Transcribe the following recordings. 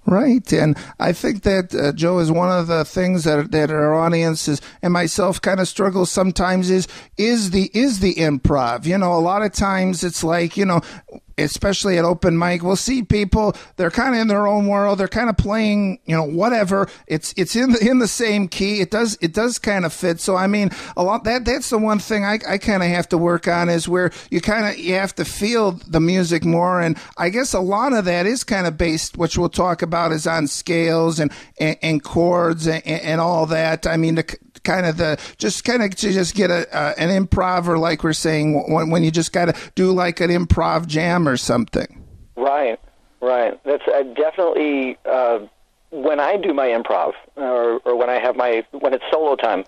Right, and I think that Joe is one of the things that our audience is, and myself kind of struggle sometimes is the improv. You know, a lot of times it's like, you know, especially at open mic, we'll see people, they're kind of in their own world, they're kind of playing, you know, whatever. It's in the same key. It does kind of fit. So I mean, that's the one thing I kind of have to work on, is where you have to feel the music more. And I guess a lot of that is kind of based, which we'll talk about, is on scales and chords and all that. I mean, to just get an improv, or like we're saying, when you just got to do like an improv jam or something. Right. That's definitely when I do my improv, or when it's solo time.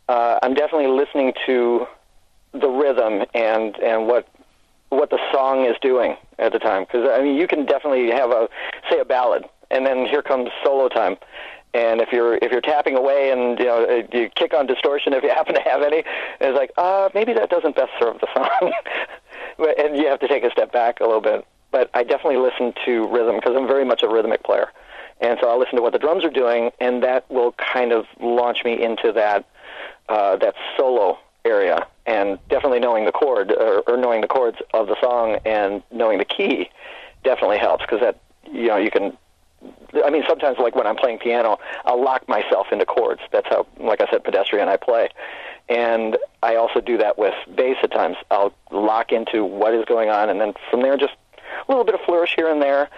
I'm definitely listening to the rhythm and what the song is doing at the time, because I mean, you can definitely have a ballad, and then here comes solo time. And if you're tapping away, and you know, you kick on distortion if you happen to have any, it's like, maybe that doesn't best serve the song, and you have to take a step back a little bit. But I definitely listen to rhythm, because I'm very much a rhythmic player, and so I'll listen to what the drums are doing, and that will kind of launch me into that solo area. And definitely knowing the chord, or knowing the chords of the song, and knowing the key definitely helps, because that, you know, you can. I mean, sometimes, like when I'm playing piano, I'll lock myself into chords. That's how, like I said, pedestrian I play. And I also do that with bass at times. I'll lock into what is going on, and then from there, just a little bit of flourish here and there,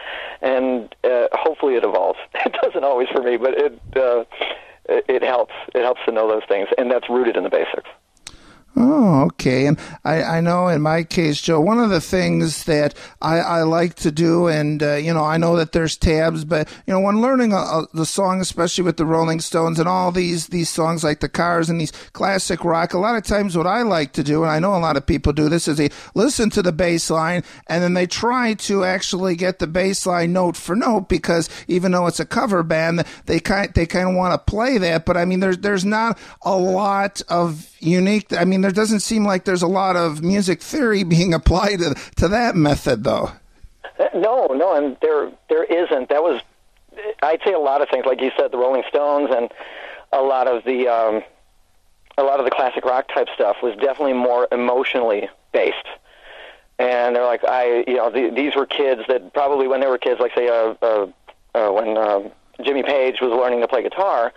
and hopefully it evolves. It doesn't always for me, but it helps. It helps to know those things, and that's rooted in the basics. Oh, okay. And I know in my case, Joe, one of the things that I like to do, and, you know, I know that there's tabs, but, you know, when learning the song, especially with the Rolling Stones and all these songs like the Cars and these classic rock, a lot of times what I like to do, and I know a lot of people do this, is they listen to the bass line, and then they try to actually get the bass line note for note, because even though it's a cover band, they kind of want to play that. But I mean, there's not a lot of unique, I mean, there doesn't seem like there's a lot of music theory being applied to that method, though. No, and there isn't. That was, I'd say, a lot of things, like you said, the Rolling Stones, and a lot of the classic rock type stuff was definitely more emotionally based. And they're like, these were kids that probably, when they were kids, like say when Jimmy Page was learning to play guitar,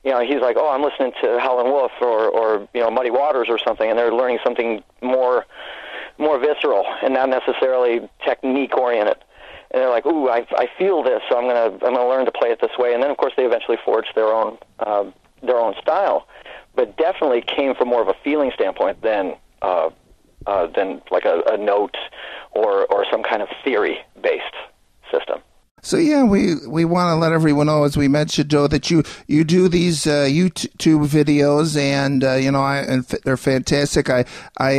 you know, he's like, I'm listening to Howlin' Wolf or you know, Muddy Waters or something, and they're learning something more visceral and not necessarily technique oriented. And they're like, ooh, I feel this, so I'm gonna learn to play it this way. And then, of course, they eventually forged their own style, but definitely came from more of a feeling standpoint than like a note or some kind of theory based system. So yeah, we want to let everyone know, as we mentioned, Joe, that you do these YouTube videos, and you know, they're fantastic. I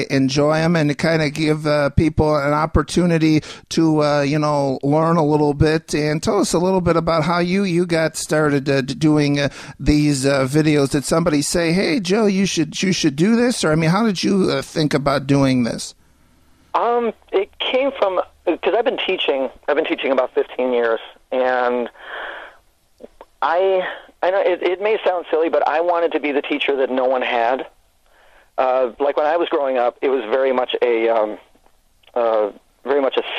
enjoy them, and kind of give people an opportunity to you know, learn a little bit. And tell us a little bit about how you got started doing these videos. Did somebody say, "Hey, Joe, you should do this"? Or I mean, how did you think about doing this? It came from, because I've been teaching about 15 years, and I know it may sound silly, but I wanted to be the teacher that no one had. Like when I was growing up, it was very much a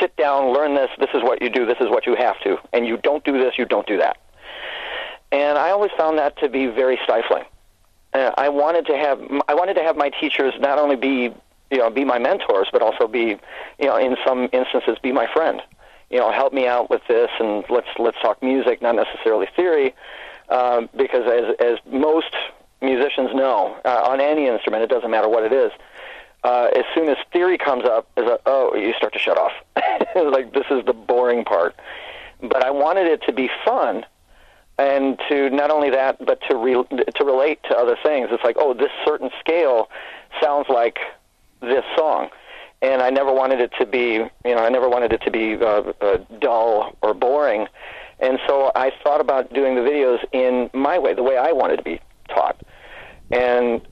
sit down, learn this. This is what you do. This is what you have to, and you don't do this. You don't do that. And I always found that to be very stifling. I wanted to have my teachers not only be my mentors, but also be, you know, in some instances, be my friend. You know, help me out with this, and let's talk music, not necessarily theory, because as most musicians know, on any instrument, it doesn't matter what it is, as soon as theory comes up, you start to shut off. Like, this is the boring part. But I wanted it to be fun, and to not only that, but to relate to other things. It's like, this certain scale sounds like this song, and I never wanted it to be, dull or boring. And so I thought about doing the videos in my way, the way I wanted to be taught. And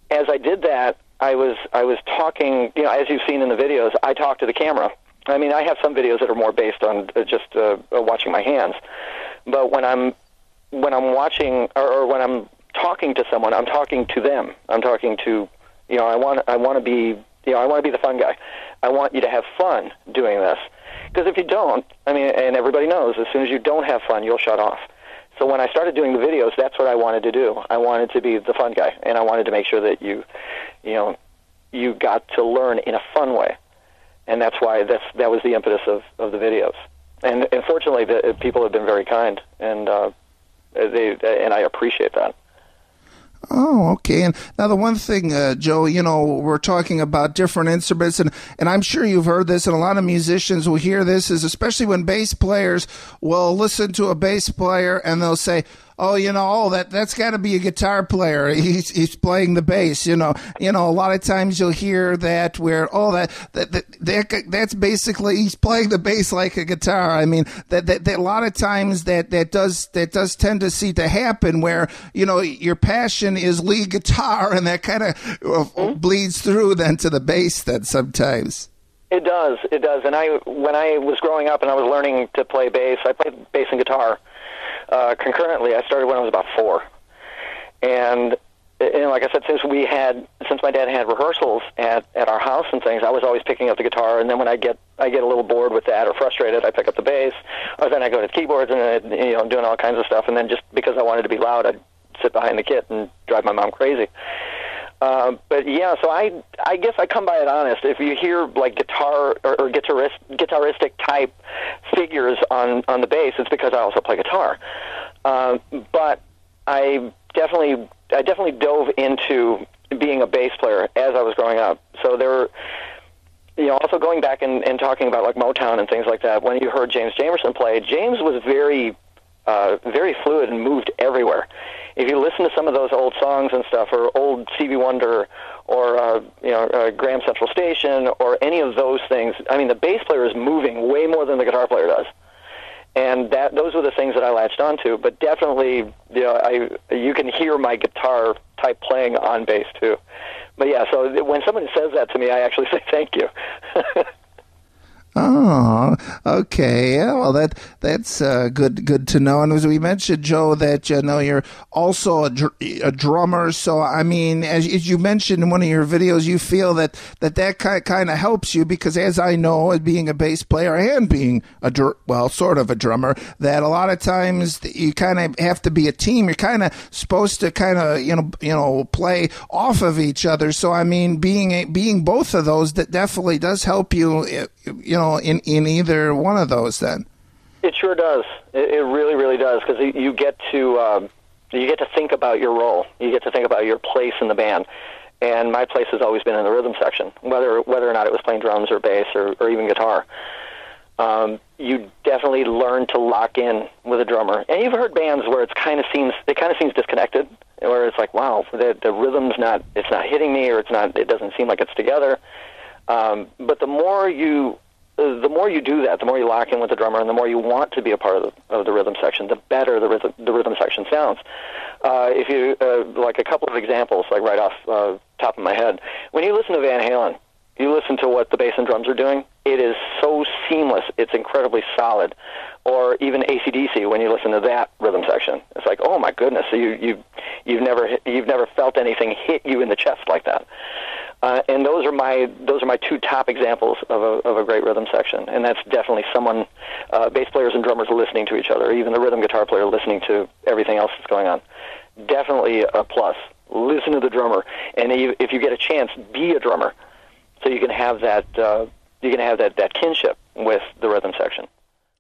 as I did that, I was talking, you know, as you've seen in the videos, I talk to the camera. I mean, I have some videos that are more based on just watching my hands, but when I'm watching or when I'm talking to someone, I'm talking to them. I'm talking to, I want to be, I want to be the fun guy. I want you to have fun doing this, because if you don't, I mean, and everybody knows, as soon as you don't have fun, you'll shut off. So when I started doing the videos, that's what I wanted to do. I wanted to be the fun guy, and I wanted to make sure that you got to learn in a fun way. And that's why that was the impetus of the videos. And fortunately, the people have been very kind, and I appreciate that. Oh, okay. And now the one thing, Joe, we're talking about different instruments, and I'm sure you've heard this, and a lot of musicians will hear this, is especially when bass players will listen to a bass player and they'll say, oh, that's got to be a guitar player. He's playing the bass. A lot of times you'll hear that where that's basically he's playing the bass like a guitar. I mean that a lot of times that does tend to happen where your passion is lead guitar, and that kind of bleeds through then to the bass then sometimes. It does. And when I was growing up and I was learning to play bass, I played bass and guitar. Concurrently. I started when I was about 4, and like I said, since my dad had rehearsals at our house and things, I was always picking up the guitar. And then when I get a little bored with that or frustrated, I pick up the bass, or then I go to the keyboards and doing all kinds of stuff. And then just because I wanted to be loud, I'd sit behind the kit and drive my mom crazy. But yeah, so I guess I come by it honest. If you hear like guitar or guitaristic type figures on the bass, it's because I also play guitar. But I definitely dove into being a bass player as I was growing up. So there were, also going back and talking about like Motown and things like that. When you heard James Jamerson play, James was very fluid and moved everywhere. If you listen to some of those old songs and stuff, or old Stevie Wonder, or Graham Central Station, or any of those things, I mean, the bass player is moving way more than the guitar player does, and those were the things that I latched onto. But definitely, you can hear my guitar type playing on bass too. But yeah, so when somebody says that to me, I actually say thank you. Oh, okay. Yeah, well, that's good to know. And as we mentioned, Joe, that you're also a drummer. So I mean, as you mentioned in one of your videos, you feel that kind of helps you, because as I know, as being a bass player and being sort of a drummer, that a lot of times you kind of have to be a team. You're kind of supposed to kind of play off of each other. So I mean, being both of those, that definitely does help you. In either one of those, then it sure does. It really, really does, because you get to think about your role. You get to think about your place in the band. And my place has always been in the rhythm section, whether or not it was playing drums or bass or even guitar. You definitely learn to lock in with a drummer. And you've heard bands where it kind of seems disconnected, where it's like, wow, the rhythm's not hitting me, or it doesn't seem like it's together. But the more you do that, the more you lock in with the drummer, and the more you want to be a part of the rhythm section, the better the rhythm section sounds. If you like a couple of examples, like right off top of my head, when you listen to Van Halen, you listen to what the bass and drums are doing. It is so seamless; it's incredibly solid. Or even AC/DC, when you listen to that rhythm section, it's like, oh my goodness, you've never felt anything hit you in the chest like that. And those are my two top examples of a great rhythm section, and that's definitely someone, bass players and drummers listening to each other, even the rhythm guitar player listening to everything else that's going on. Definitely a plus. Listen to the drummer, and if you get a chance, be a drummer, so you can have that kinship with the rhythm section.